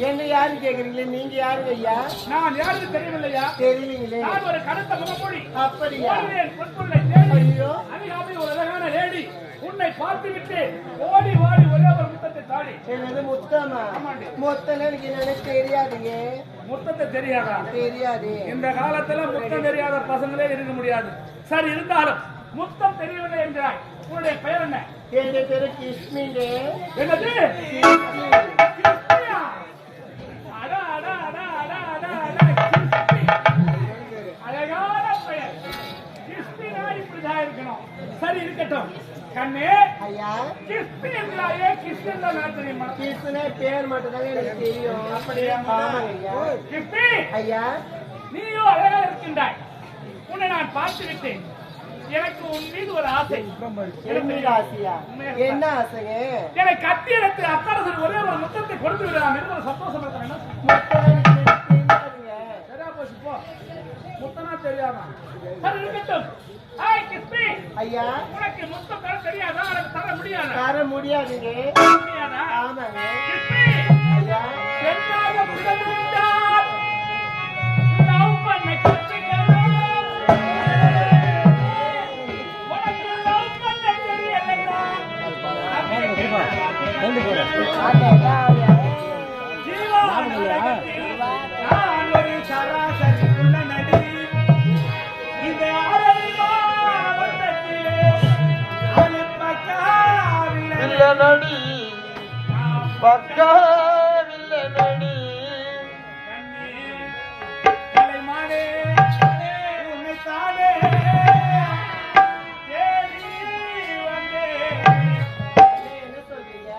நீங்க யாருங்க ஐயா? நான் யாருக்கு தெரியவில்லையா? தெரியலீங்களே. நான் ஒரு கருத்த முகமொழி. அப்படியா? ஐயோ, அதிகாலை ஒரு அழகான லேடி உன்னை பார்த்து விட்டு ஓடி ஓடி ஒரே ஒரு முத்தத்தை தாடி. என்னது முத்தமா? முத்தம் எனக்கு தெரியாதுங்க. முத்தத்தை தெரியாதா? தெரியாது. இந்த காலத்துல முத்தம் தெரியாத பசங்களே இருக்க முடியாது. சரி, இருந்தாலும் முத்தம் தெரியவில்லை என்றாய். உன்னுடைய பெயர் என்ன? என்னுடைய பேரு கிருஷ்ணிங்க. என்னது? அழகான பெயர் கிருஷ்ணினா இப்படிதான் இருக்கணும். சரி, இருக்கட்டும். கண்ணே ஐயா, கிருஷ்ணி என்றாயே கிருஷ்ணன் தான் தெரியுமா? கிருஷ்ணனே பேர் மட்டும் தான் எனக்கு தெரியும். அப்படியா? கிருஷ்ணி ஐயா, நீயும் அழகா இருக்கின்றாய். உன்னை நான் பார்த்து விட்டேன். எனக்கு உன் மீது ஒரு ஆசை. ஆசையா? என்ன ஆசைங்க? என்னை கட்டி எடுத்து அத்தரசன் ஒரே ஒரு முத்தத்தை கொடுத்து விடலாம் என்று ஒரு சந்தோஷம் இருக்கிறேன். சரியா போச்சு, போ. முத்தனா தெரியாதா? சரி, இருக்கட்டும். ஐயா, உனக்கு முத்தம் தர தெரியாதா? எனக்கு தர முடியாது. தர முடியாதுங்க. முடியாதா? ஆமாங்க. ஐயா, என்னால முடிந்தால் லவ் பண்ண கத்துக்கணும். உனக்கு லவ் பண்ண தெரியலடா. ஜீவா, நான் ஒரு சராசரி உள்ள நடி. இந்த நடி பக்காவில்லை நடி கலைமானே உன்னை தானே தேடி வந்தே. என்ன சொல்றீங்க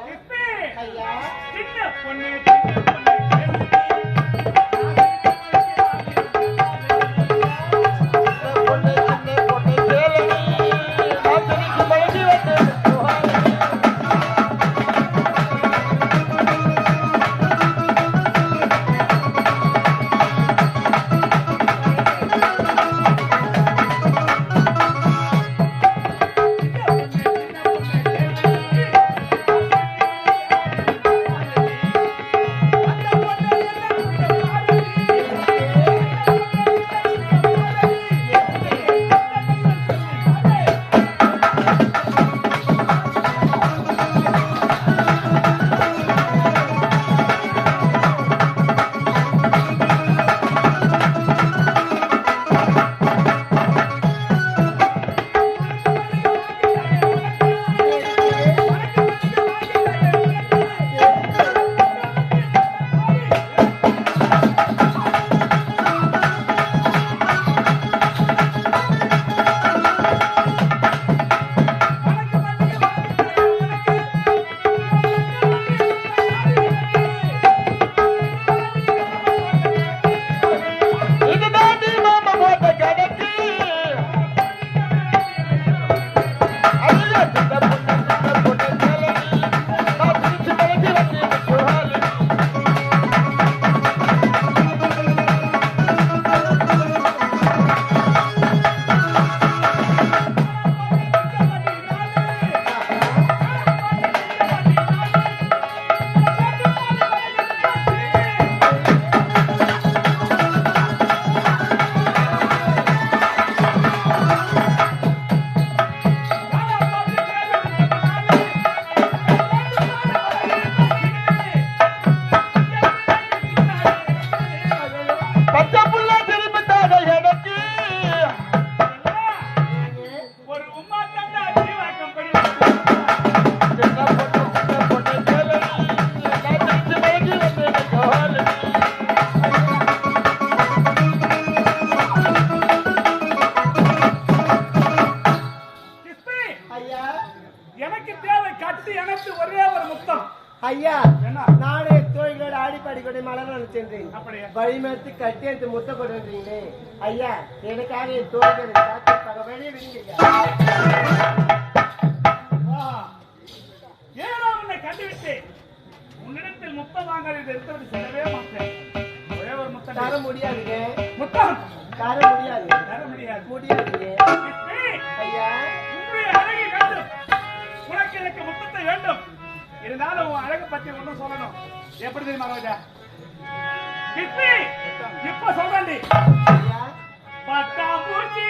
ஐயா? சின்ன பொண்ணு வழிமறுத்து கட்டி எடுத்து முட்டை கொடுன்றீங்களே ஐயா, எனக்காக என் தோழிகள் காத்திருப்பாங்க, வெளியே விடுங்க ஏனோ உன்னை கண்டுவிட்டு உன்னிடத்தில் முத்தம் வாங்காத எடுத்து செல்லவே மாட்டேன். ஒரே ஒரு முத்தம் தர முடியாதுங்க. முத்தம் தர முடியாது. தர முடியாது. முடியாதுங்க ஐயா. உன்னுடைய அழகை வேண்டும், உனக்கு எனக்கு முத்தத்தை வேண்டும். இருந்தாலும் உன் அழகை பத்தி ஒன்னும் சொல்லணும். எப்படி தெரியுமா ரோஜா? இப்ப சொல்றேன், பட்டாம்பூச்சி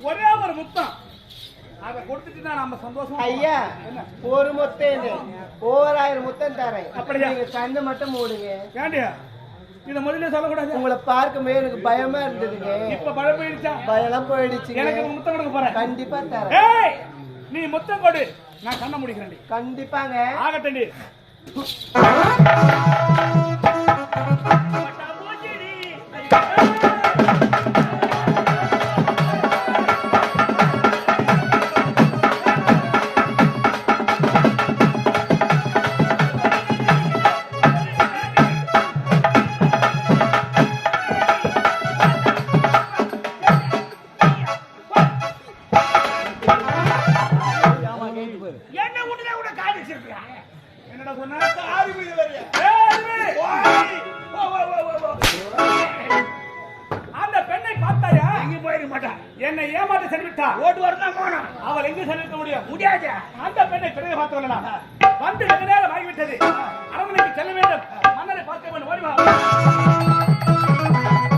ஒரே ஒரு முத்தம் அத கொடுத்துட்டு நம்ம சந்தோஷமா ஐயா. ஒரு முத்தம் ஓராயிரம் முத்தம் தரேன். அப்படியா? நீங்க கண்ணு மட்டும் மூடுங்க. ஏண்டியா இத முதல்ல சொல்லக்கூடாது? உங்களை பார்க்கும்போது எனக்கு பயமா இருந்ததுங்க. இப்ப பயம் போயிடுச்சா? பயம் போயிடுச்சு. எனக்கு முத்தம் கொடுக்க போறேன். கண்டிப்பா தரேன். ஏய் நீ முத்தம் கொடு, நான் கண்ண முடிக்கிறேன். கண்டிப்பாங்க. ஆகட்டண்டி. அந்த பெண்ணை பார்த்தாயா? எங்க போயிருக்க மாட்டா. என்னை ஏமாற்ற சென்றுவிட்டா. ஓட்டு வரணும் போனோம். அவள் எங்க சென்றிருக்க முடியும்? முடியாது. அந்த பெண்ணை பிறகு பார்த்து வரலாம். வந்து வெகு நேரம் ஆகிவிட்டது. அரண்மனைக்கு செல்ல வேண்டும். மன்னரை பார்க்க வேண்டும். ஓடி வா.